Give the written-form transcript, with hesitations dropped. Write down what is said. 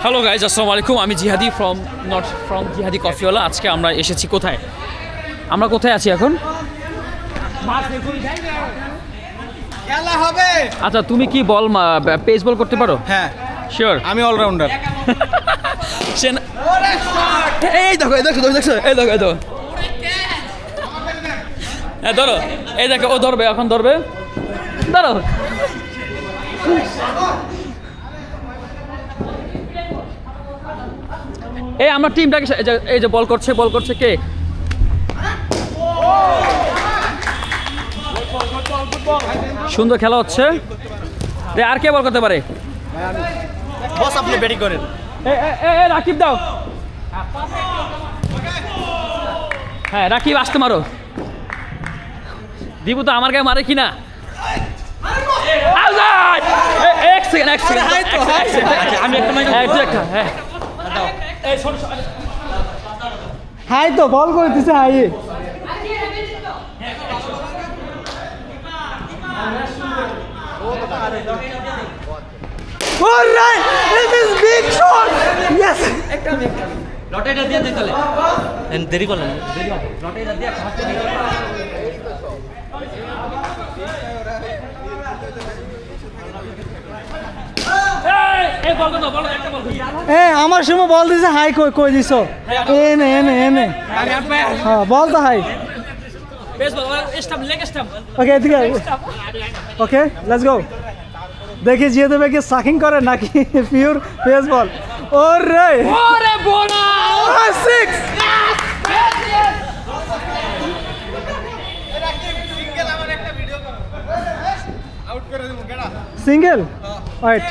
Hello guys, আসসালামু আলাইকুম। আমি জিহাদি নট ফ্রম জিহাদি কফিওয়ালা। আজকে আমরা এসেছি কোথায়? আমরা কোথায় আছি এখন? খেলা হবে। আচ্ছা, তুমি কি বল পেস বল করতে পারো? হ্যাঁ শিওর। আমি অলরাউন্ডার। এই দেখো এই দেখো দেখছো, এই দেখো এই দেখো, হ্যাঁ ধরো, এই দেখো ও ধরবে, এখন ধরবে, ধরো। এই আমার টিমটাকে এই যে বল করছে কে? সুন্দর খেলা হচ্ছে। আর কে বল করতে পারে? বস আপনি ব্যাটিং করেন। রাকিব দাও। হ্যাঁ রাকিব, আসতে মারো। দিবু তো আমার গায়ে মারে কিনা? এক সেকেন্ড আমি একটা হ্যাঁ হাই তো বল করে দিছে high. Alright, this is big shot. Yes. লটারিটা দিয়ে দিতে হলে দেরি করলাম, দেরি হবে। লটারিটা দিয়ে আমার সময় বল দিছে হাই কই দিছো? এনে এনে এনে হ্যাঁ বল তো হাই। ওকে এদিকে ওকে লেটস গো। দেখি জিয়ে দেবে কি সাকিং করে নাকি পিওর পেস বল। ওরে ওরে বোনা 6 সিঙ্গেল ওয়েট